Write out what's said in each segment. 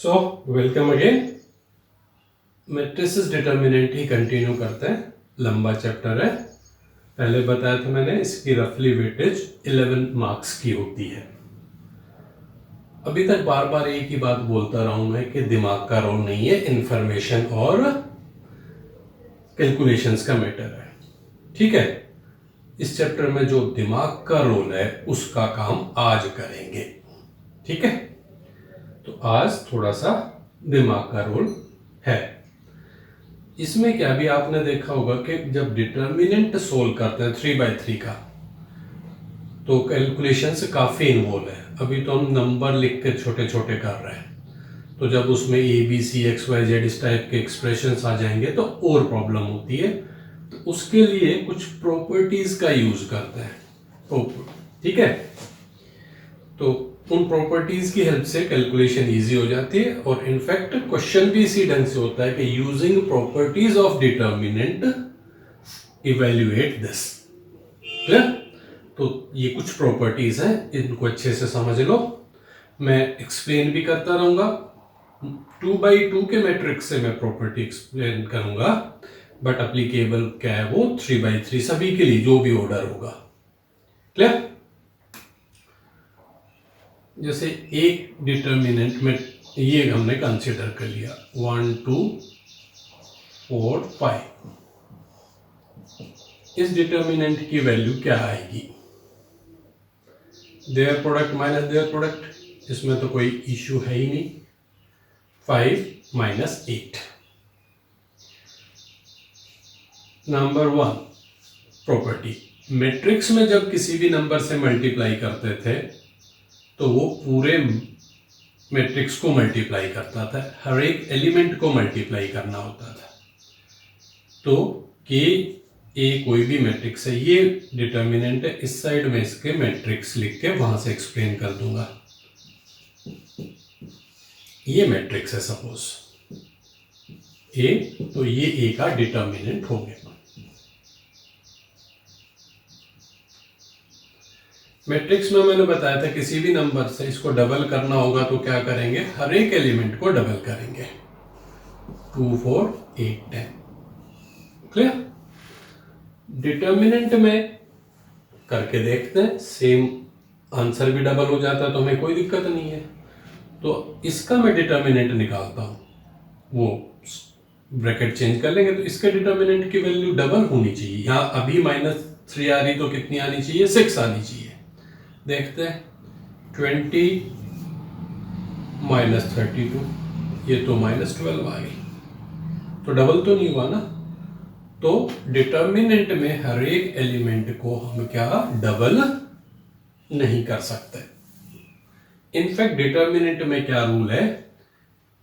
सो welcome again. Matrices determinant ही continue करते हैं, लंबा चैप्टर है। पहले बताया था मैंने, इसकी रफली वेटेज 11 मार्क्स की होती है। अभी तक बार बार एक ही बात बोलता रहा हूं मैं कि दिमाग का रोल नहीं है, इंफॉर्मेशन और कैलकुलेशंस का मैटर है। ठीक है, इस चैप्टर में जो दिमाग का रोल है उसका काम आज करेंगे। ठीक है, तो आज थोड़ा सा दिमाग का रोल है। इसमें क्या, भी आपने देखा होगा कि जब डिटर्मिनेंट सोल्व करते हैं 3/3 का, तो कैलकुलेशंस काफी इन्वॉल्व है। अभी तो हम नंबर लिख के छोटे छोटे कर रहे हैं, तो जब उसमें ABCXYZ इस टाइप के एक्सप्रेशंस आ जाएंगे तो और प्रॉब्लम होती है। तो उसके लिए कुछ प्रॉपर्टीज का यूज करते हैं। ठीक है, तो उन प्रॉपर्टीज की हेल्प से कैलकुलेशन इजी हो जाती है। और इनफैक्ट क्वेश्चन भी इसी ढंग से होता है कि using properties of determinant evaluate this. Clear? तो ये कुछ प्रॉपर्टीज हैं, इनको अच्छे से समझ लो। मैं एक्सप्लेन भी करता रहूंगा। 2/2 के मैट्रिक्स से मैं प्रॉपर्टी एक्सप्लेन करूंगा, बट अप्लीकेबल क्या है वो 3/3 सभी के लिए, जो भी ऑर्डर होगा। क्लियर? जैसे एक डिटर्मिनेंट में ये हमने कंसीडर कर लिया 1 2 4 5। इस डिटर्मिनेंट की वैल्यू क्या आएगी? Their product minus their product, इसमें तो कोई इश्यू है ही नहीं। 5 - 8। नंबर 1 प्रॉपर्टी, मैट्रिक्स में जब किसी भी नंबर से मल्टीप्लाई करते थे तो वो पूरे मैट्रिक्स को मल्टीप्लाई करता था, हर एक एलिमेंट को मल्टीप्लाई करना होता था। तो के ए कोई भी मैट्रिक्स है, ये डिटर्मिनेंट है। इस साइड में इसके मैट्रिक्स लिख के वहां से एक्सप्लेन कर दूंगा। ये मैट्रिक्स है सपोज ए, तो ये ए का डिटर्मिनेंट हो गया। मैट्रिक्स में मैंने बताया था किसी भी नंबर से इसको डबल करना होगा तो क्या करेंगे, हर एक एलिमेंट को डबल करेंगे। 2 4 8 10। क्लियर? डिटर्मिनेंट में करके देखते हैं, सेम आंसर भी डबल हो जाता है तो हमें कोई दिक्कत नहीं है। तो इसका मैं डिटर्मिनेंट निकालता हूं, वो ब्रैकेट चेंज कर लेंगे तो इसके डिटर्मिनेंट की वैल्यू डबल होनी चाहिए। यहां अभी -3 आ रही तो कितनी आनी चाहिए, 6 आनी चाहिए। देखते हैं 20 - 32, ये तो -12 आ गई, तो डबल तो नहीं हुआ ना। तो डिटर्मिनेंट में हर एक एलिमेंट को हम क्या डबल नहीं कर सकते। इनफैक्ट डिटर्मिनेंट में क्या रूल है,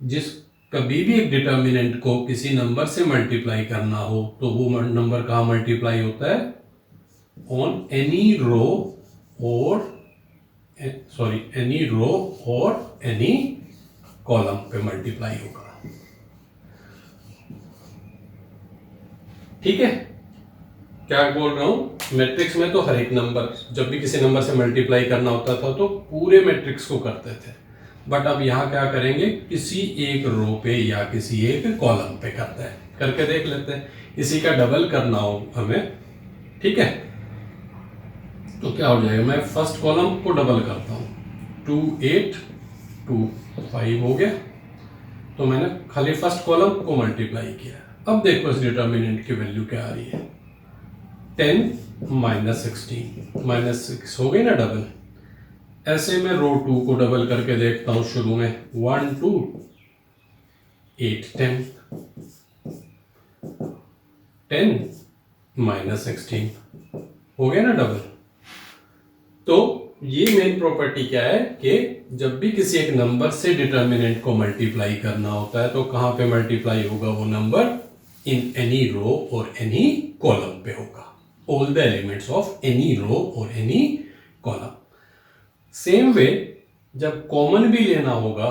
जिस कभी भी एक डिटर्मिनेंट को किसी नंबर से मल्टीप्लाई करना हो तो वो नंबर कहां मल्टीप्लाई होता है, ऑन एनी रो और एनी कॉलम पे मल्टीप्लाई होगा। ठीक है, क्या बोल रहा हूं, मैट्रिक्स में तो हर एक नंबर, जब भी किसी नंबर से मल्टीप्लाई करना होता था तो पूरे मैट्रिक्स को करते थे। बट अब यहां क्या करेंगे, किसी एक रो पे या किसी एक कॉलम पे करते हैं। करके देख लेते हैं, इसी का डबल करना हो हमें। ठीक है, तो क्या हो जाएगा, मैं फर्स्ट कॉलम को डबल करता हूं, 2 8 2 5 हो गया। तो मैंने खाली फर्स्ट कॉलम को मल्टीप्लाई किया। अब देखो इस डिटर्मिनेंट की वैल्यू क्या आ रही है, 10 - 16 -6 हो गई ना डबल। ऐसे में रो 2 को डबल करके देखता हूं, शुरू में 1 2 8 10 10 - 16 हो गया ना डबल। तो ये मेन प्रॉपर्टी क्या है कि जब भी किसी एक नंबर से डिटर्मिनेंट को मल्टीप्लाई करना होता है तो कहां पे मल्टीप्लाई होगा वो नंबर, इन एनी रो और एनी कॉलम पे होगा। All the elements of any row और एनी कॉलम। सेम वे जब कॉमन भी लेना होगा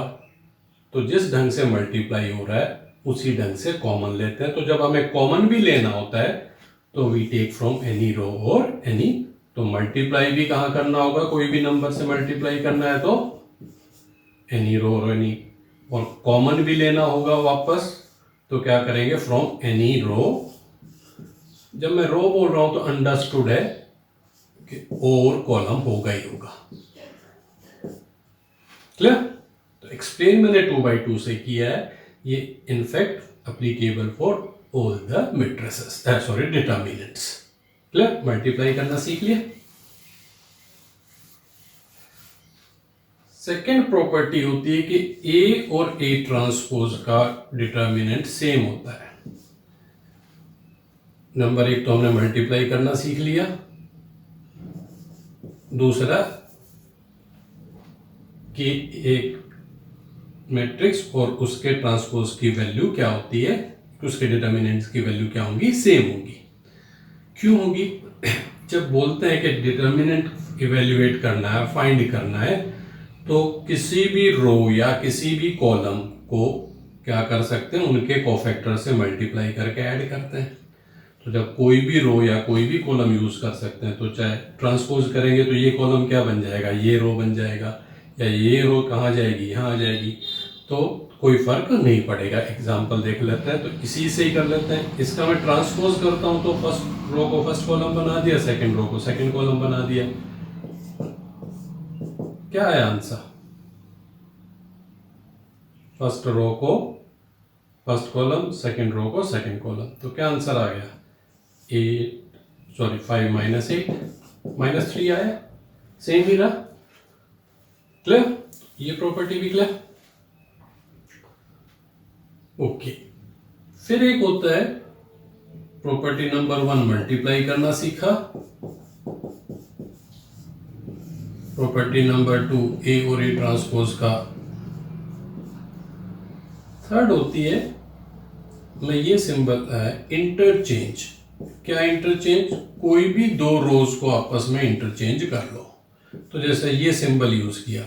तो जिस ढंग से मल्टीप्लाई हो रहा है उसी ढंग से कॉमन लेते हैं। तो जब हमें कॉमन भी लेना होता है तो we take from any row और एनी। तो मल्टीप्लाई भी कहां करना होगा, कोई भी नंबर से मल्टीप्लाई करना है तो एनी रो और एनी और कॉमन भी लेना होगा वापस, तो क्या करेंगे, फ्रॉम एनी रो। जब मैं रो बोल रहा हूं तो अंडरस्टूड है कि और कॉलम होगा ही होगा। क्लियर? तो एक्सप्लेन मैंने 2x2 से किया है, ये in fact applicable for all the matrices, sorry determinants. Clear? Multiply करना सीख लिया। सेकेंड प्रॉपर्टी होती है कि ए और ए ट्रांसपोज का डिटर्मिनेंट सेम होता है। नंबर एक तो हमने मल्टीप्लाई करना सीख लिया, दूसरा कि एक मैट्रिक्स और उसके ट्रांसपोज की वैल्यू क्या होती है, उसके डिटर्मिनेंट्स की वैल्यू क्या होंगी, सेम होंगी। क्यों होंगी? जब बोलते हैं कि डिटर्मिनेंट इवेल्युएट करना है, फाइंड करना है, तो किसी भी रो या किसी भी कॉलम को क्या कर सकते हैं, उनके कोफैक्टर से मल्टीप्लाई करके ऐड करते हैं। तो जब कोई भी रो या कोई भी कॉलम यूज कर सकते हैं, तो चाहे ट्रांसपोज करेंगे तो ये कॉलम क्या बन जाएगा, ये रो बन जाएगा, या ये रो कहाँ जाएगी, यहाँ आ जाएगी, तो कोई फर्क नहीं पड़ेगा। एग्जाम्पल देख लेते हैं, तो इसी से ही कर लेते हैं। इसका मैं ट्रांसपोज करता हूं तो फर्स्ट रो को फर्स्ट कॉलम बना दिया, सेकंड रो को सेकंड कॉलम बना दिया। क्या है आंसर? फर्स्ट रो को फर्स्ट कॉलम, सेकंड रो को सेकंड कॉलम। तो क्या आंसर आ गया? 5 माइनस 8 माइनस 3 आया, सेम ही रहा। क्लियर? ये प्रॉपर्टी भी क्लियर? ओके। फिर एक होता है प्रॉपर्टी नंबर 1, मल्टीप्लाई करना सीखा। प्रॉपर्टी नंबर 2, ए और ए ट्रांसपोज का। थर्ड होती है, मैं ये सिंबल है इंटरचेंज। क्या इंटरचेंज? कोई भी दो रोज को आपस में इंटरचेंज कर लो। तो जैसे ये सिंबल यूज किया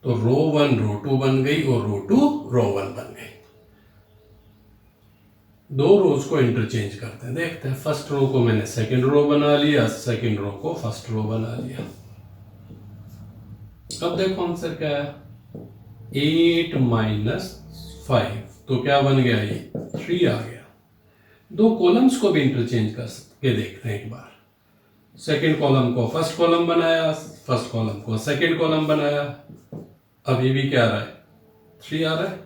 तो रो 1 रो 2 बन गई और रो 2 रो 1 बन गई। दो रोज को इंटरचेंज करते हैं। देखते हैं, फर्स्ट रो को मैंने सेकंड रो बना लिया, सेकंड रो को फर्स्ट रो बना लिया। अब देखो आंसर क्या है, 8 माइनस 5, तो क्या बन गया, ये 3 आ गया। दो कॉलम्स को भी इंटरचेंज करके देखते हैं एक बार। सेकंड कॉलम को फर्स्ट कॉलम बनाया, फर्स्ट कॉलम को सेकंड कॉलम बनाया। अब ये भी क्या आ रहा है, 3 आ रहा है।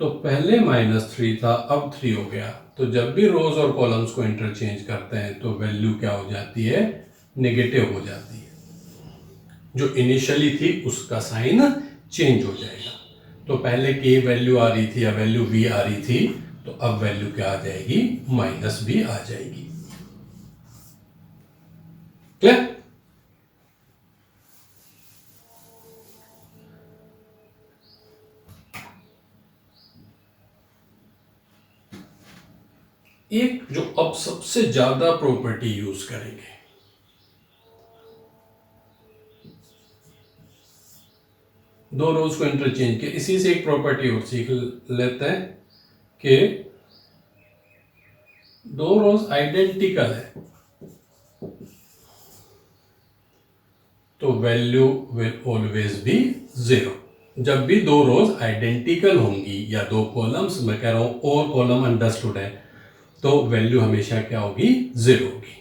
तो पहले -3 था, अब 3 हो गया। तो जब भी रोज और कॉलम्स को इंटरचेंज करते हैं तो वैल्यू क्या हो जाती है, नेगेटिव हो जाती है। जो इनिशियली थी उसका साइन चेंज हो जाएगा। तो पहले के वैल्यू आ रही थी या वैल्यू v आ रही थी, तो अब वैल्यू क्या आ जाएगी, -v आ जाएगी। क्लियर? एक जो अब सबसे ज्यादा प्रॉपर्टी यूज करेंगे, दो रोज को इंटरचेंज के, इसी से एक प्रॉपर्टी और सीख लेते हैं कि दो रोज आइडेंटिकल है तो वैल्यू विल ऑलवेज बी 0। जब भी दो रोज आइडेंटिकल होंगी या दो कॉलम्स, मैं कह रहा हूं और कॉलम अंडरस्टूड है, तो वैल्यू हमेशा क्या होगी, 0 होगी।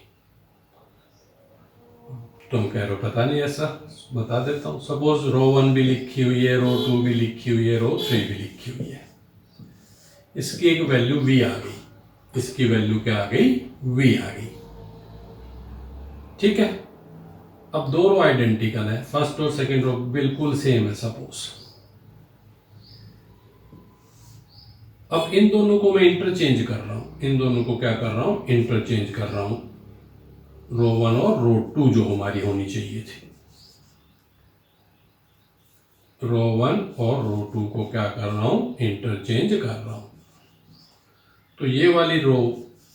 तुम कह रहे हो पता नहीं, ऐसा बता देता हूं। सपोज रो 1 भी लिखी हुई है, रो 2 भी लिखी हुई है, रो 3 भी लिखी हुई है। इसकी एक वैल्यू v आ गई, इसकी वैल्यू क्या आ गई, v आ गई। ठीक है। अब दो रो आइडेंटिकल है, फर्स्ट और सेकंड रो बिल्कुल सेम है सपोज। अब इन दोनों को मैं इंटरचेंज कर रहा हूं, इन दोनों को क्या कर रहा हूं, इंटरचेंज कर रहा हूं। रो 1 और रो 2 जो हमारी होनी चाहिए थी, रो 1 और रो 2 को क्या कर रहा हूं, इंटरचेंज कर रहा हूं। तो ये वाली रो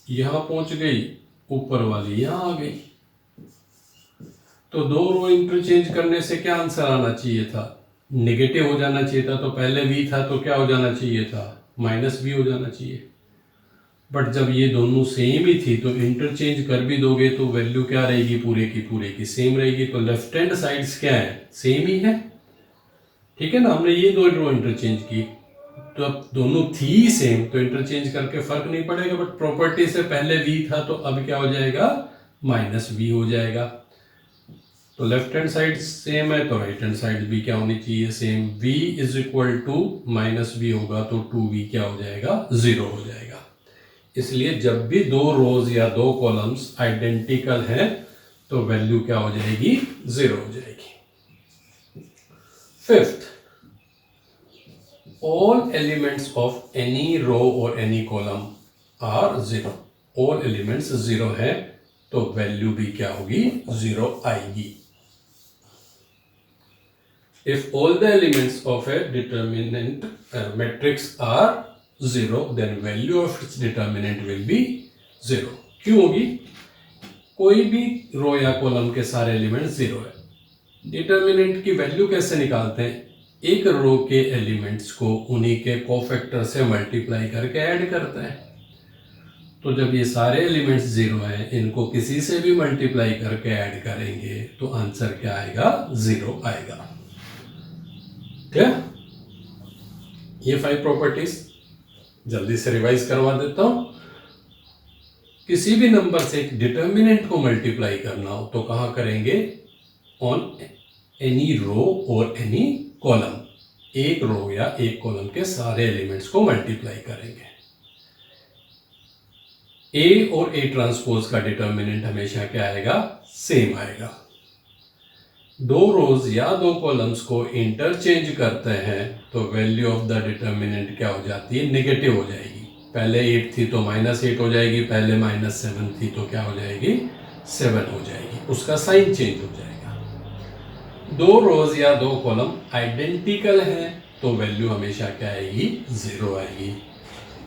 यहां पहुंच गई, ऊपर वाली यहां आ गई। तो दो रो इंटरचेंज करने से क्या आंसर आना चाहिए था, नेगेटिव हो जाना चाहिए था। तो पहले v था तो क्या हो जाना चाहिए था, -v हो जाना चाहिए। बट जब ये दोनों सेम ही थी तो इंटरचेंज कर भी दोगे तो वैल्यू क्या रहेगी, पूरे की सेम रहेगी। तो लेफ्ट हैंड साइड्स क्या है, सेम ही है। ठीक है ना, हमने ये दो रो इंटरचेंज की, तो अब दोनों थी सेम तो इंटरचेंज करके फर्क नहीं पड़ेगा, बट प्रॉपर्टी से पहले v था तो अब क्या हो जाएगा, माइनस v हो जाएगा। तो लेफ्ट हैंड साइड सेम है तो राइट हैंड साइड भी क्या होनी चाहिए, same. v is equal to minus v होगा तो 2v क्या हो जाएगा, 0 हो जाएगा। इसलिए जब भी दो रोज या दो कॉलम्स आइडेंटिकल हैं तो वैल्यू क्या हो जाएगी, 0 हो जाएगी। Fifth, all elements of any row or any column are 0। all elements 0 है तो वैल्यू भी क्या होगी, 0 आएगी। if all the elements of a determinant matrix are 0 then value of its determinant will be 0। क्यों होगी, कोई भी रो या कॉलम के सारे एलिमेंट 0 है। डिटर्मिनेंट की वैल्यू कैसे निकालते हैं, एक रो के एलिमेंट्स को उन्हीं के कोफैक्टर से मल्टीप्लाई करके ऐड करते हैं। तो जब ये सारे एलिमेंट्स 0 हैं, इनको किसी से भी मल्टीप्लाई करके ऐड करेंगे तो आंसर क्या आएगा, 0 आएगा। क्या ये 5 प्रॉपर्टीज जल्दी से रिवाइज करवा देता हूं। किसी भी नंबर से एक डिटर्मिनेंट को मल्टीप्लाई करना हो तो कहां करेंगे, ऑन एनी रो और एनी कॉलम। एक रो या एक कॉलम के सारे एलिमेंट्स को मल्टीप्लाई करेंगे। ए और ए ट्रांसपोज का डिटर्मिनेंट हमेशा क्या आएगा, सेम आएगा। दो रोज या दो कॉलम्स को इंटरचेंज करते हैं तो वैल्यू ऑफ द डिटर्मिनेंट क्या हो जाती है, नेगेटिव हो जाएगी। पहले 8 थी तो -8 हो जाएगी, पहले -7 थी तो क्या हो जाएगी, 7 हो जाएगी, उसका साइन चेंज हो जाएगा। दो रोज या दो कॉलम आइडेंटिकल हैं तो वैल्यू हमेशा क्या आएगी, 0 आएगी।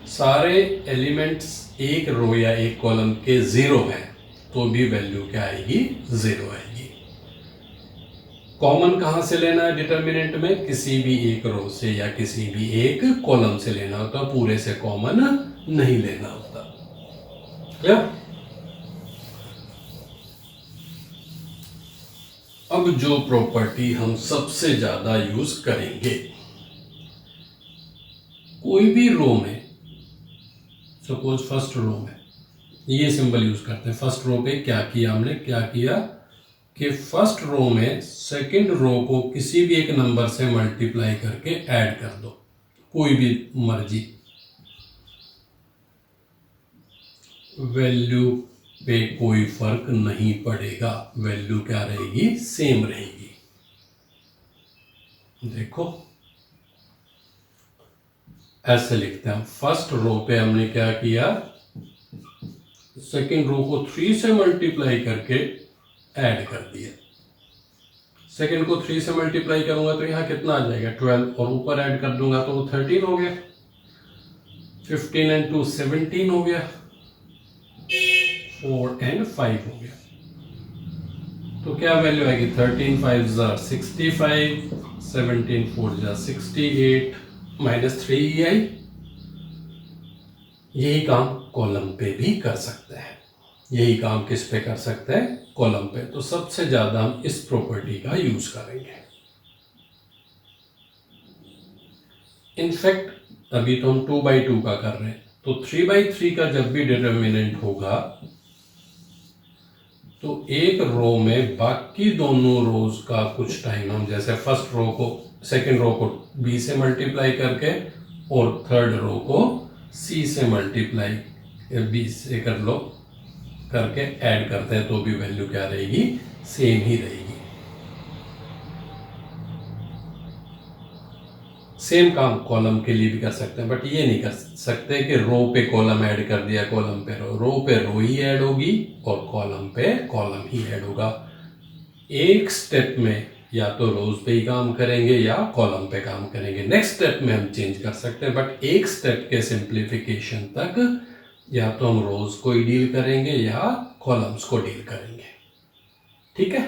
सारे एलिमेंट्स एक रो या एक कॉलम के 0 हैं तो भी वैल्यू क्या आएगी, 0 आएगी। कॉमन कहां से लेना है डिटर्मिनेंट में, किसी भी एक रो से या किसी भी एक कॉलम से लेना होता, पूरे से कॉमन नहीं लेना होता। क्लियर। अब जो प्रॉपर्टी हम सबसे ज्यादा यूज करेंगे, कोई भी रो में, सपोज फर्स्ट रो में ये सिंबल यूज करते हैं। फर्स्ट रो पे क्या किया हमने, क्या किया कि फर्स्ट रो में सेकंड रो को किसी भी एक नंबर से मल्टीप्लाई करके ऐड कर दो, कोई भी मर्जी। वैल्यू पे कोई फर्क नहीं पड़ेगा, वैल्यू क्या रहेगी, सेम रहेगी। देखो ऐसे लिखते हैं, फर्स्ट रो पे हमने क्या किया, सेकंड रो को 3 से मल्टीप्लाई करके ऐड कर दिया। सेकंड को 3 से मल्टीप्लाई करूंगा तो यहां कितना आ जाएगा, 12, और ऊपर ऐड कर दूंगा तो वो 13 हो गया। 15 and 2 17 हो गया, 4 and 5 हो गया। तो क्या वैल्यू आएगी, 13 5 65, 17 4 68, -3 आई। यही काम कॉलम पे भी कर सकते हैं। यही काम किस पे कर सकते हैं, कॉलम पे। तो सबसे ज्यादा हम इस प्रॉपर्टी का यूज करेंगे। इनफैक्ट अभी तो हम 2/2 का कर रहे हैं, तो 3/3 का जब भी डिटर्मिनेंट होगा तो एक रो में बाकी दोनों रोज का कुछ टाइम हम, जैसे फर्स्ट रो को, सेकंड रो को b से मल्टीप्लाई करके और थर्ड रो को c से मल्टीप्लाई b से कर लो करके ऐड करते हैं तो भी वैल्यू क्या रहेगी, सेम ही रहेगी। सेम काम कॉलम के लिए भी कर सकते हैं, बट ये नहीं कर सकते कि रो पे कॉलम ऐड कर दिया, कॉलम पे रो ही ऐड होगी और कॉलम पे कॉलम ही ऐड होगा। एक स्टेप में या तो रोज पे ही काम करेंगे या कॉलम पे काम करेंगे। नेक्स्ट स्टेप में हम चेंज कर सकते हैं, बट एक स्टेप के सिंप्लीफिकेशन तक या तो हम रोज को ही डील करेंगे या कॉलम्स को डील करेंगे। ठीक है,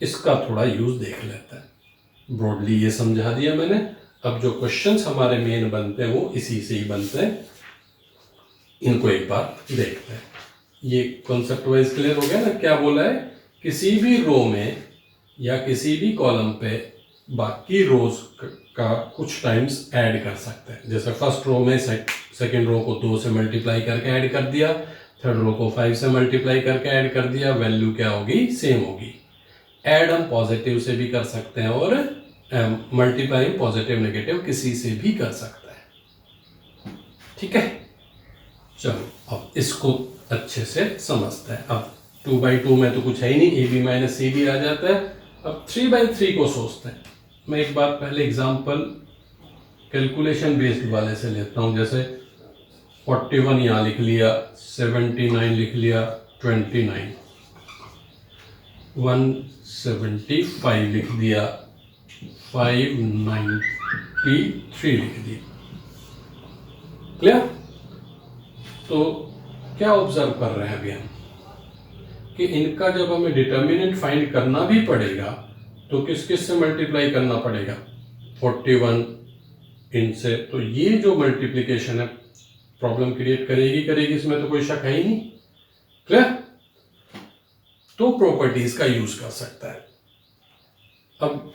इसका थोड़ा यूज देख लेते हैं। ब्रॉडली ये समझा दिया मैंने। अब जो क्वेश्चंस हमारे मेन बनते हैं वो इसी से ही बनते हैं, इनको एक बार देखते हैं। ये कॉन्सेप्ट वाइज क्लियर हो गया ना। क्या बोला है, किसी भी रो में या किसी भी कॉलम पे बाकी रोज का कुछ टाइम्स ऐड कर सकते हैं। जैसे फर्स्ट रो में सेकेंड रो को 2 से मल्टीप्लाई करके ऐड कर दिया, थर्ड रो को 5 से मल्टीप्लाई करके ऐड कर दिया, वैल्यू क्या होगी, सेम होगी। ऐड हम पॉजिटिव से भी कर सकते हैं और मल्टीप्लाई पॉजिटिव नेगेटिव किसी से भी कर सकते हैं। ठीक है, चलो अब इसको अच्छे से समझते हैं। अब 2/2 में तो कुछ है ही नहीं, A B minus C B आ जाता है। अब 3/3 को सोचते हैं। मैं एक बात पहले एग्जांपल कैलकुलेशन बेस्ड वाले से लेता हूं। जैसे 41 यहाँ लिख लिया, 79 लिख लिया, 29, 175 लिख दिया, 593 लिख दिया। क्लियर? तो क्या ऑब्जर्व कर रहे हैं अभी हम कि इनका जब हमें डिटर्मिनेंट फाइंड करना भी पड़ेगा तो किस किस से मल्टीप्लाई करना पड़ेगा, 41 इनसे। तो ये जो मल्टीप्लिकेशन है प्रॉब्लम क्रिएट करेगी, इसमें तो कोई शक है ही नहीं। क्लियर? तो प्रॉपर्टीज का यूज कर सकता है। अब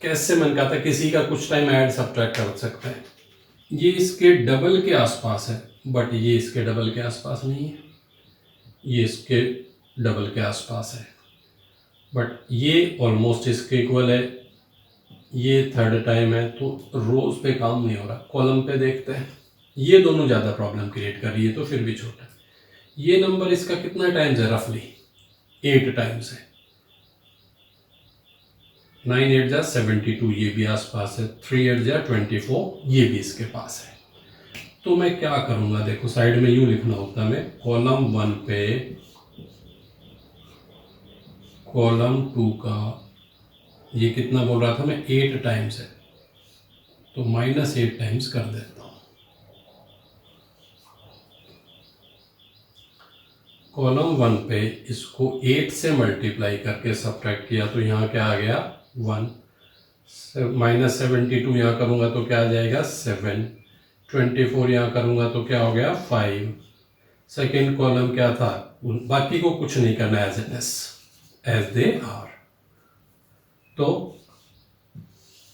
कैसे मन का था, किसी का कुछ टाइम ऐड सब्ट्रैक्ट कर सकता है। ये इसके डबल के आसपास है, बट ये इसके डबल के आसपास नहीं है। ये इसके डबल के आसपास है, बट ये ऑलमोस्ट इसके इक्वल है। ये थर्ड टाइम है, तो रोज पे काम नहीं हो रहा, कॉलम पे देखते हैं। ये दोनों ज़्यादा प्रॉब्लम क्रिएट कर रही है, तो फिर भी छोटा। ये नंबर इसका कितना टाइम्स है, रफली 8 टाइम्स है। 9 8 जा 72, ये भी आसपास है। 3 8 जा 24, ये भी इसके पास है। तो मैं क्या करूंगा, देखो साइड में यूं लिखना होता है। मैं कॉलम 1 पे कॉलम 2 का ये कितना बोल रहा था मैं, 8 टाइम्स है, तो -8 टाइम्स कर देता हूं। कॉलम 1 पे इसको 8 से मल्टीप्लाई करके सब्ट्रैक्ट किया, तो यहाँ क्या आ गया, 1। -72 यहाँ करूँगा तो क्या आ जाएगा, 7। 24 यहाँ करूँगा तो क्या हो गया, 5। सेकेंड कॉलम क्या था, बाकी को कुछ नहीं करना, as it is as they are. तो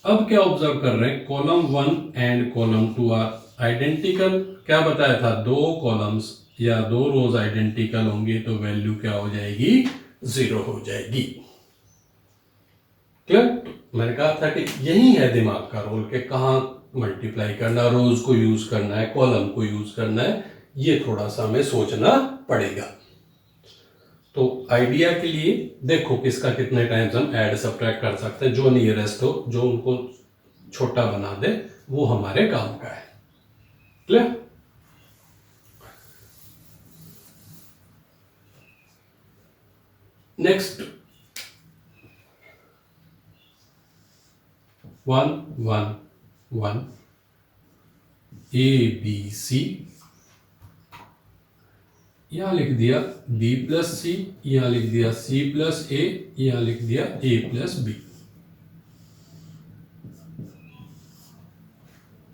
अब क्या ऑब्जर्व कर रहे हैं, column 1 and column 2 are identical. क्या बताया था, 2 कॉलम्स या 2 रोज आइडेंटिकल होंगे तो वैल्यू क्या हो जाएगी, 0 हो जाएगी। क्लियर? मैंने कहा था कि यही है दिमाग का रोल, कि कहाँ मल्टीप्लाई करना, रोज को यूज करना है, कॉलम को यूज करना है, ये थोड़ा सा हमें सोचना पड़ेगा। तो आइडिया के लिए देखो किसका कितने टाइम्स हम ऐड सब्ट्रैक्ट कर सकते हैं। जो नियरेस्ट हो, जो उनको छोटा बना दे, वो हमारे काम का है। क्लियर? नेक्स्ट 1 1 1 ABC, यहां लिख दिया B प्लस सी, यहां लिख दिया C प्लस A, यहां लिख दिया A प्लस B।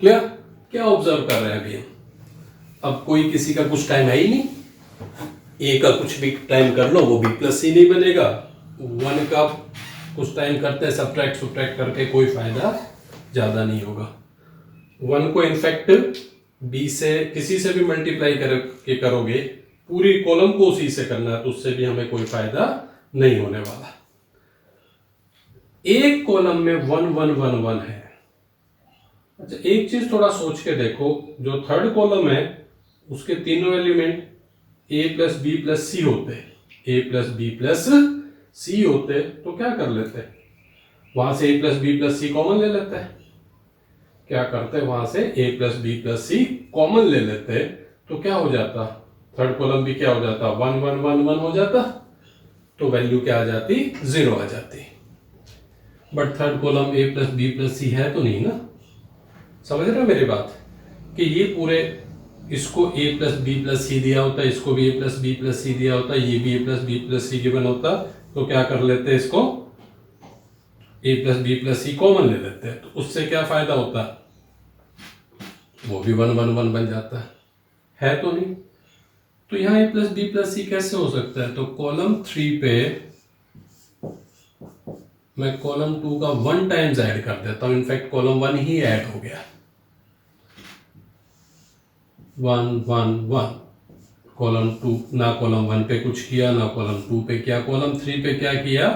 क्लियर? क्या ऑब्जर्व कर रहे हैं अभी हम, अब कोई किसी का कुछ टाइम है ही नहीं। A का कुछ भी टाइम कर लो, वो B प्लस सी नहीं बनेगा। 1 का कुछ टाइम करते हैं सब्ट्रैक्ट करके, कोई फायदा ज्यादा नहीं होगा। 1 को इनफैक्ट B से किसी से भी मल्टीप्लाई करके करोगे, पूरी कॉलम को उसी से करना है, तो उससे भी हमें कोई फायदा नहीं होने वाला। एक कॉलम में 1 1 1 1 है। अच्छा, एक चीज थोड़ा सोच के देखो, जो थर्ड कॉलम है उसके तीनों element A plus B plus C होते, A plus B plus C होते, तो क्या कर लेते, वहां से A plus B plus C common ले लेते हैं। क्या करते, वहां से A plus B plus C common ले लेते, तो क्या हो जाता, थर्ड कॉलम भी क्या हो जाता, 1 1 1 1 हो जाता, तो वैल्यू क्या आ जाती, 0 आ जाती। But third column A plus B plus C है तो नहीं ना। समझ रहे हो मेरी बात, कि ये पूरे, इसको A plus B plus C दिया होता, इसको भी A plus B plus C दिया होता, ये भी A plus B plus C given होता, तो क्या कर लेते, इसको A plus B plus C common ले लेते हैं, तो उससे क्या फायदा होता, वो भी 1 1 1 बन जाता है तो नहीं। तो यहाँ A plus B plus C कैसे हो सकता है, तो कॉलम 3 पे मैं कॉलम 2 का 1 टाइम्स ऐड कर देता हूं, इनफैक्ट कॉलम 1 ही ऐड हो गया, 1 1 1। कॉलम 2 ना कॉलम 1 पे कुछ किया ना कॉलम 2 पे किया, कॉलम 3 पे क्या किया,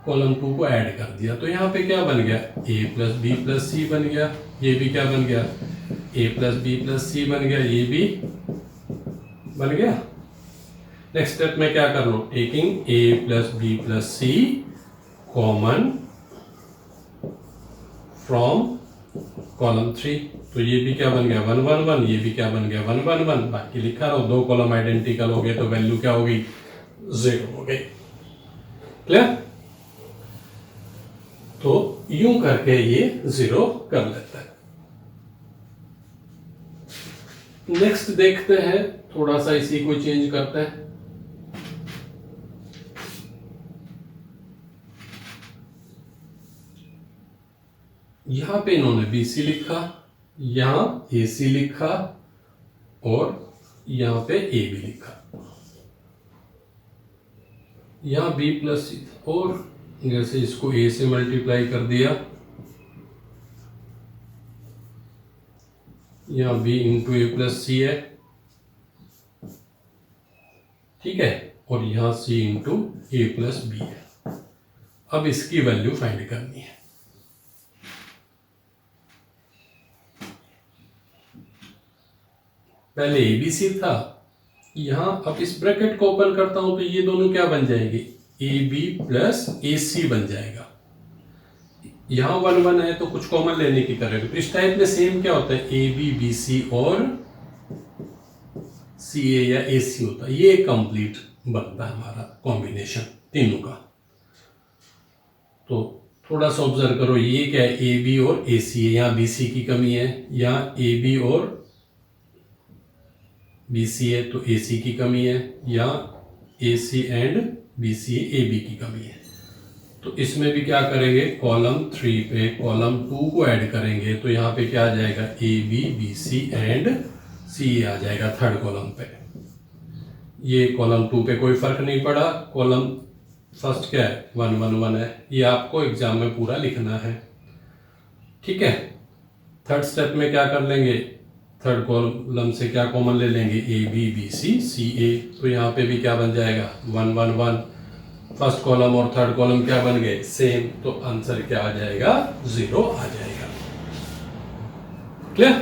कॉलम 2 को ऐड कर दिया। तो यहाँ पे क्या बन गया, a प्लस बी प्लस सी बन गया, ये भी क्या बन गया, a प्लस बी प्लस सी बन गया, ये भी बन गया। नेक्स्ट स्टेप में क्या कर लो, taking a plus B plus C common from column 3, तो ये भी क्या बन गया 1 1 1, ये भी क्या बन गया 1 1 1। बाकी लिखा रहो, दो कॉलम आइडेंटिकल हो गए तो वैल्यू क्या हो गई, 0 हो गई। क्लियर। तो यूं करके ये 0 कर लेता है। नेक्स्ट देखते हैं, थोड़ा सा इसी को चेंज करते हैं। यहां पे इन्होंने BC लिखा, यहां AC लिखा और यहां पे AB लिखा, यहां B प्लस C और जैसे इसको A से मल्टीप्लाई कर दिया, यहां B into A plus C है, ठीक है, और यहां C into A plus B है। अब इसकी वैल्यू फाइंड करनी है। पहले ABC था, यहां अब इस ब्रैकेट को ओपन करता हूं तो ये दोनों क्या बन जाएंगे, AB प्लस AC बन जाएगा। यहां 1 1 है तो कुछ कॉमन लेने की करेंगे, तो इस टाइप में सेम क्या होता है, AB BC और CA या AC होता है, ये कंप्लीट बनता है हमारा कॉम्बिनेशन तीनों का। तो थोड़ा सा ऑब्जर्व करो, ये क्या है, AB और AC है, यहाँ BC की कमी है, यहाँ AB और BC है तो AC की कमी है, यहाँ AC एंड BC AB की कमी है। तो इसमें भी क्या करेंगे, कॉलम 3 पे कॉलम 2 को ऐड करेंगे तो यहाँ पे क्या आ जाएगा, AB BC एंड CA आ जाएगा थर्ड कॉलम पे। ये कॉलम 2 पे कोई फर्क नहीं पड़ा, कॉलम फर्स्ट क्या है 1 1 1 है, ये आपको एग्जाम में पूरा लिखना है, ठीक है। थर्ड स्टेप में क्या कर लेंगे, थर्ड कॉलम से क्या कॉमन ले लेंगे, AB BC CA, तो यहाँ पे भी क्या बन जाएगा 1 1 1। फर्स्ट कॉलम और थर्ड कॉलम क्या बन गए, सेम, तो आंसर क्या आ जाएगा, 0 आ जाएगा। क्लियर।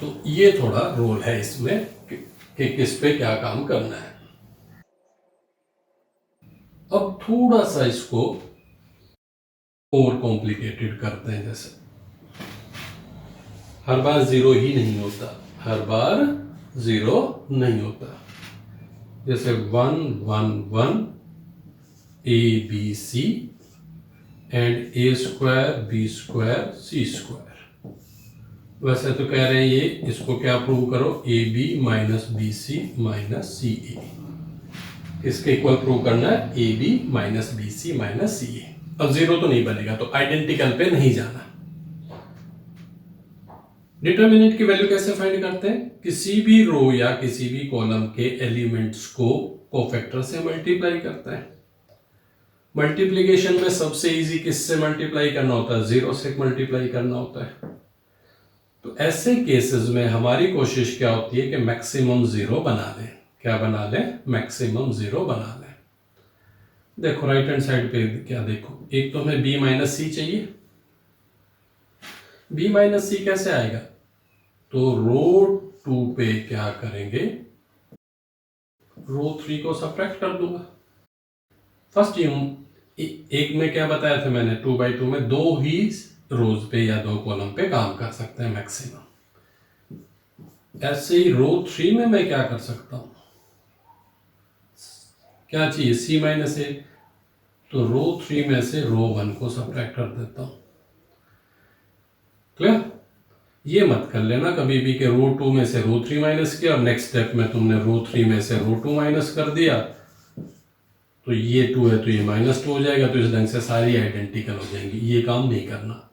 तो ये थोड़ा रोल है इसमें कि किस पे क्या काम करना है। अब थोड़ा सा इसको और कॉम्प्लिकेटेड करते हैं, जैसे हर बार 0 ही नहीं होता, हर बार 0 नहीं होता। जैसे 1 1 1 ABC and A square B square C square. वैसे तो कह रहे हैं ये, इसको क्या प्रूव करो, AB minus BC minus CA, इसके इक्वल प्रूव करना है, AB minus BC minus CA। अब 0 तो नहीं बनेगा तो आइडेंटिकल पे नहीं जाना। डिटर्मिनेंट की वैल्यू कैसे फाइंड करते हैं, किसी भी रो या किसी भी कॉलम के एलिमेंट्स को कोफैक्टर से मल्टीप्लाई करता है। मल्टीप्लिकेशन में सबसे इजी किससे मल्टीप्लाई करना होता है, 0 से मल्टीप्लाई करना होता है। तो ऐसे केसेस में हमारी कोशिश क्या होती है कि मैक्सिमम 0 बना लें। क्या बना लें, मैक्सिमम 0 बना लें। देखो राइट हैंड साइड पे क्या देखो, एक तो हमें B माइनस सी चाहिए, B माइनस सी कैसे आएगा, तो रो 2 पे क्या करेंगे, रो 3 को सब्ट्रैक्ट कर दूंगा। फर्स्ट एक में क्या बताया था मैंने, 2 बाई 2 में दो ही रोज पे या दो कॉलम पे काम कर सकते हैं मैक्सिमम। ऐसे ही रो 3 में मैं क्या कर सकता हूं, क्या चाहिए, C माइनस ए, तो रो 3 में से रो 1 को सब्ट्रैक्ट कर देता हूं। क्लियर। ये मत कर लेना कभी भी कि रो 2 में से रो 3 माइनस किया और नेक्स्ट स्टेप में तुमने रो 3 में से रो 2 माइनस कर दिया, तो ये 2 है तो ये -2 हो जाएगा, तो इस ढंग से सारी आइडेंटिकल हो जाएंगी। ये काम नहीं करना,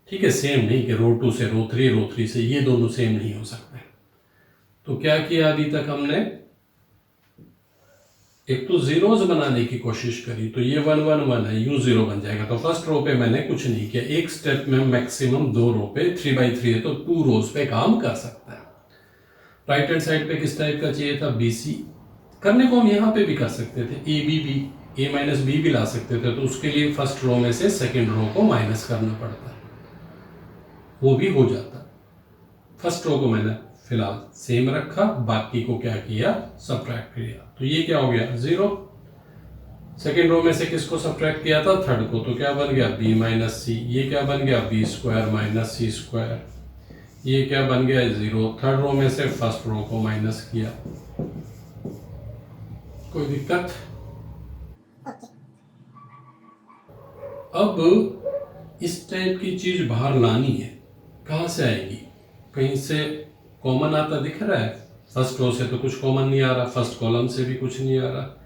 ठीक है। सेम नहीं कि रो 2 से रो 3 से, ये दोनों सेम नहीं हो सकते। तो क्या किया अभी तक हमने, एक तो जीरोज बनाने की कोशिश करी, तो ये 1 1 1 है, यूं 0 बन जाएगा। तो फर्स्ट रो पे मैंने कुछ नहीं किया, एक स्टेप में मैक्सिमम 2 रो पे 3/3 है तो 2 रोज पे काम कर सकता है। राइट हैंड साइड पे किस टाइप का चाहिए था, BC। करने को हम यहाँ पे भी कर सकते थे, A माइनस बी भी ला सकते थे, तो उसके लिए फर्स्ट रो में से सेकेंड रो को माइनस करना पड़ता है, वो भी हो जाता। फर्स्ट रो को मैंने फिलहाल सेम रखा, बाकी को क्या किया, सब्ट्रैक्ट किया। तो ये क्या हो गया, 0। सेकेंड रो में से किसको सब्ट्रैक्ट किया था, थर्ड को, तो क्या बन गया, B माइनस सी। ये क्या बन गया, B square minus C square. ये क्या बन गया, 0। थर्ड रो में से फर्स्ट रो को माइनस किया। कोई दिक्कत? अब इस टाइप की चीज बाहर लानी है, कहां से आएगी, कहीं से कॉमन आता दिख रहा है। फर्स्ट रो से तो कुछ कॉमन नहीं आ रहा, फर्स्ट कॉलम से भी कुछ नहीं आ रहा,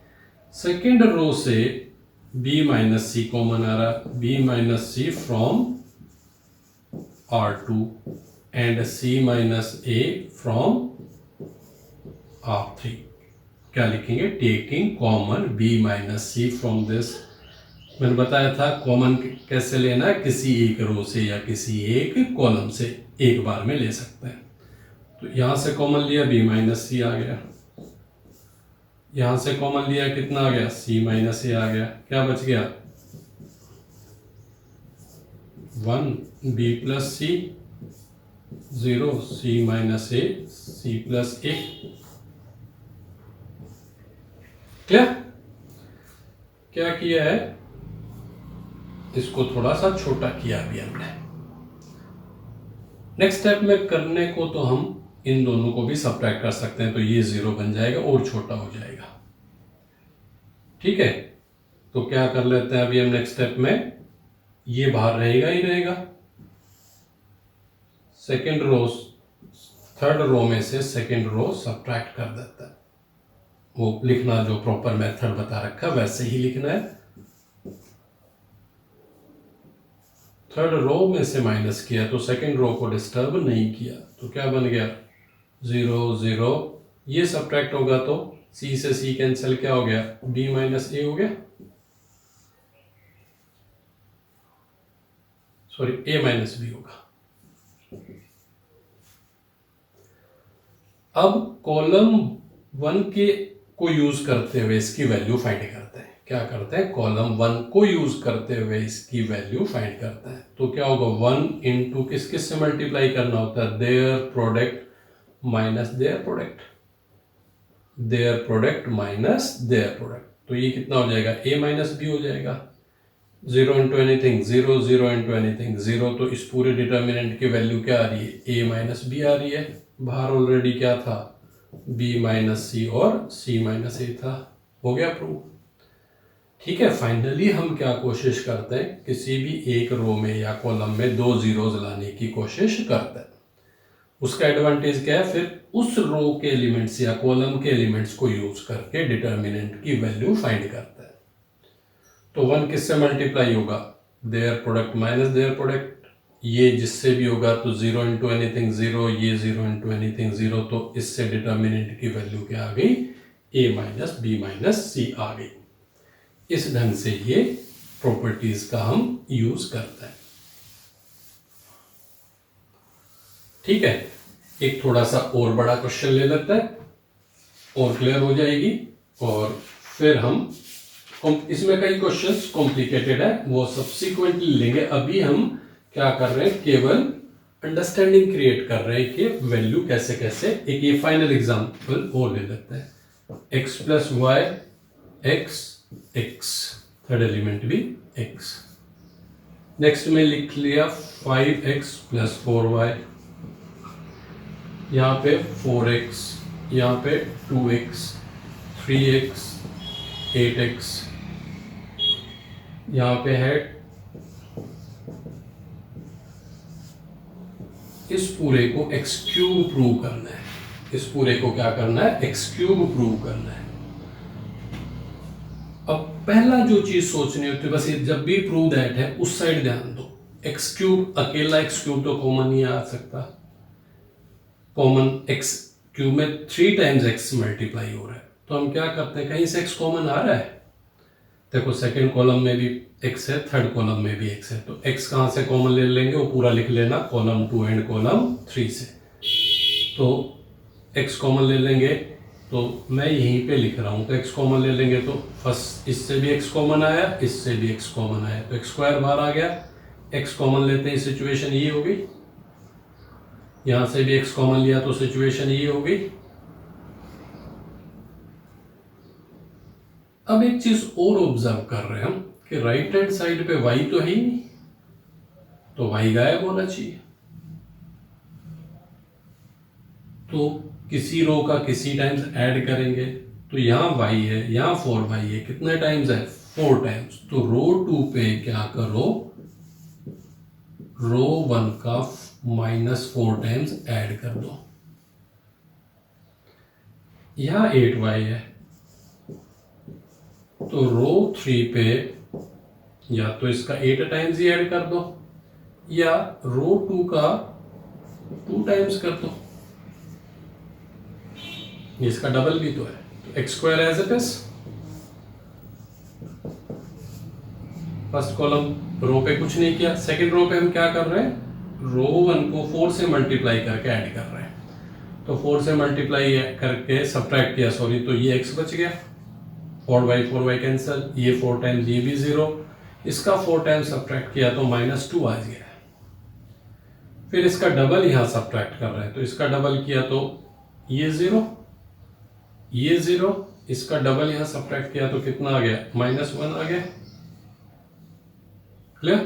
सेकेंड रो से B माइनस सी कॉमन आ रहा, B minus C from R2 and C minus A from R3। क्या लिखेंगे, taking common B minus C from this. मैंने बताया था कॉमन कैसे लेना है, किसी एक रो से या किसी एक कॉलम से एक बार में ले सकते हैं। तो यहां से कॉमन लिया, B माइनस सी आ गया। यहां से कॉमन लिया, कितना आ गया, C माइनस ए आ गया। क्या बच गया, 1 B प्लस सी, 0 C माइनस ए, C प्लस ए। क्या किया है, इसको थोड़ा सा छोटा किया अभी हमने। नेक्स्ट स्टेप में करने को तो हम इन दोनों को भी सब्ट्रैक्ट कर सकते हैं, तो ये 0 बन जाएगा और छोटा हो जाएगा। ठीक है, तो क्या कर लेते हैं अभी हम नेक्स्ट स्टेप में, ये बाहर रहेगा ही रहेगा। सेकेंड रो, थर्ड रो में से सेकेंड रो सब्ट्रैक्ट कर देता है। वो लिखना जो प्रॉपर मेथड बता रखा वैसे ही लिखना है। थर्ड रो में से माइनस किया तो सेकेंड रो को डिस्टर्ब नहीं किया, तो क्या बन गया, 0 0। ये सब्ट्रैक्ट होगा तो C से C कैंसिल, क्या हो गया, B माइनस ए हो गया, सॉरी A माइनस बी होगा। अब कॉलम 1 के को यूज करते हुए इसकी वैल्यू फाइंड करते हैं। क्या करते हैं, कॉलम 1 को यूज करते हुए इसकी वैल्यू फाइंड करते हैं। तो क्या होगा, 1 इंटू किस किस से मल्टीप्लाई करना होता है, their product minus their product, their product minus their product. तो ये कितना हो जाएगा, A माइनस बी हो जाएगा। 0 इंटू एनीथिंग 0, 0 इंटू एनीथिंग 0। तो इस पूरे डिटर्मिनेंट की वैल्यू क्या आ रही है, A माइनस बी आ रही है। बाहर ऑलरेडी क्या था, B माइनस सी और C माइनस ए था। हो गया प्रूव। ठीक है, फाइनली हम क्या कोशिश करते हैं, किसी भी एक रो में या कॉलम में 2 जीरोज लाने की कोशिश करते हैं। उसका एडवांटेज क्या है, फिर उस रो के एलिमेंट्स या कॉलम के एलिमेंट्स को यूज करके डिटर्मिनेंट की वैल्यू फाइंड करते हैं। तो 1 किससे मल्टीप्लाई होगा, their product minus their product. ये जिससे भी होगा तो 0 इंटू एनीथिंग 0, ये 0 इंटू एनीथिंग 0। तो इससे डिटर्मिनेंट की वैल्यू क्या आ गई, A माइनस बी माइनस सी आ गई। इस ढंग से ये प्रॉपर्टीज का हम यूज करते हैं। ठीक है, एक थोड़ा सा और बड़ा क्वेश्चन ले लेते हैं और क्लियर हो जाएगी। और फिर हम इसमें कई क्वेश्चंस कॉम्प्लिकेटेड है, वो सब्सिक्वेंटली लेंगे। अभी हम क्या कर रहे हैं, केवल अंडरस्टैंडिंग क्रिएट कर रहे हैं कि वैल्यू कैसे कैसे। एक ये फाइनल एग्जांपल और ले लेते हैं, x plus Y X X, third element भी x। नेक्स्ट में लिख लिया 5x प्लस 4y, यहाँ पे 4x, यहाँ पे 2x, 3x, 8x, यहाँ पे है। इस पूरे को x क्यूब प्रूव करना है। इस पूरे को क्या करना है, x क्यूब प्रूव करना है। अब पहला जो चीज सोचनी होती है, बस ये जब भी प्रूव दैट है उस साइड ध्यान दो। x क्यूब, अकेला x क्यूब तो कॉमन नहीं आ सकता। कॉमन x क्यूब में 3 टाइम्स x मल्टीप्लाई हो रहा है, तो हम क्या करते हैं, कहीं से x कॉमन आ रहा है, देखो सेकंड कॉलम में भी x है, थर्ड कॉलम में भी x है, तो x कहाँ से कॉमन ले लेंगे, वो पूरा लिख लेना कॉलम 2 एंड कॉलम 3 से। तो x कॉमन ले लेंगे, तो मैं यहीं पे लिख रहा हूँ, तो x कॉमन ले लेंगे तो फर्स्ट इससे भी x कॉमन आया, इससे भी x कॉमन आया, तो x स्क्वायर बाहर आ गया। x कॉमन लेते हैं, सिचुएशन ये हो गई, यहाँ से भी x कॉमन लिया तो सिचुएशन ये हो गई। अब एक चीज और ऑब्जर्व कर रहे हैं हम कि राइट हैंड साइड पे y तो है ही नहीं, तो y गायब होना चाहिए। तो किसी रो का किसी टाइम्स ऐड करेंगे, तो यहाँ y है, यहाँ 4y है, कितने टाइम्स है, 4 टाइम्स। तो रो 2 पे क्या करो, रो 1 का -4 टाइम्स ऐड कर दो। यहाँ 8y है, तो रो 3 पे या तो इसका 8 टाइम्स ही ऐड कर दो, या रो 2 का 2 टाइम्स कर दो, इसका डबल भी तो है, तो x square as it is. First column row पे कुछ नहीं किया, सेकंड रो पे हम क्या कर रहे हैं, रो 1 को 4 से मल्टीप्लाई करके ऐड कर रहे हैं। तो 4 से मल्टीप्लाई करके सब्ट्रैक्ट किया, सॉरी, तो ये x बच गया, 4y कैंसिल, ये 4 टाइम्स, ये भी 0, इसका 4 टाइम्स सब्ट्रैक्ट किया तो -2 आ गया। फिर इसका डबल यहाँ सब्ट्रैक्ट कर रहे हैं, तो इसका डबल किया तो ये 0, ये 0, इसका डबल यहाँ सब्ट्रैक्ट किया तो कितना आ गया, -1 आ गया। क्लियर?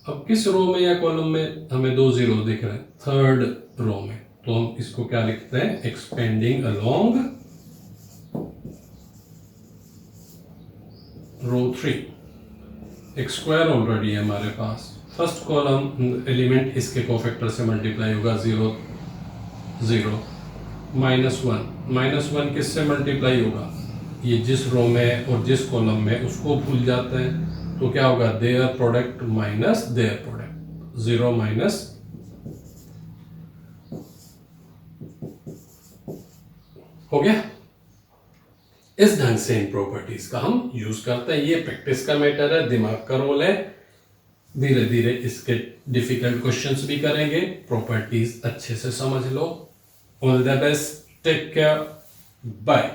अब किस रो में या कॉलम में हमें 2 0 दिख रहे हैं, थर्ड रो में, तो हम इसको क्या लिखते हैं, एक्सपेंडिंग अलोंग रो 3। x स्क्वायर ऑलरेडी है हमारे पास, फर्स्ट कॉलम एलिमेंट इसके कोफैक्टर से मल्टीप्लाई होगा, 0 0, -1 किससे मल्टीप्लाई होगा, ये जिस रो में और जिस कॉलम में उसको भूल जाते हैं, तो क्या होगा, their product minus their product, 0 minus, हो गया। इस ढंग से इन प्रॉपर्टीज का हम यूज करते हैं। ये प्रैक्टिस का मैटर है, दिमाग का रोल है, धीरे धीरे इसके डिफिकल्ट क्वेश्चंस भी करेंगे, प्रॉपर्टीज अच्छे से समझ लो। All the best, take care, bye.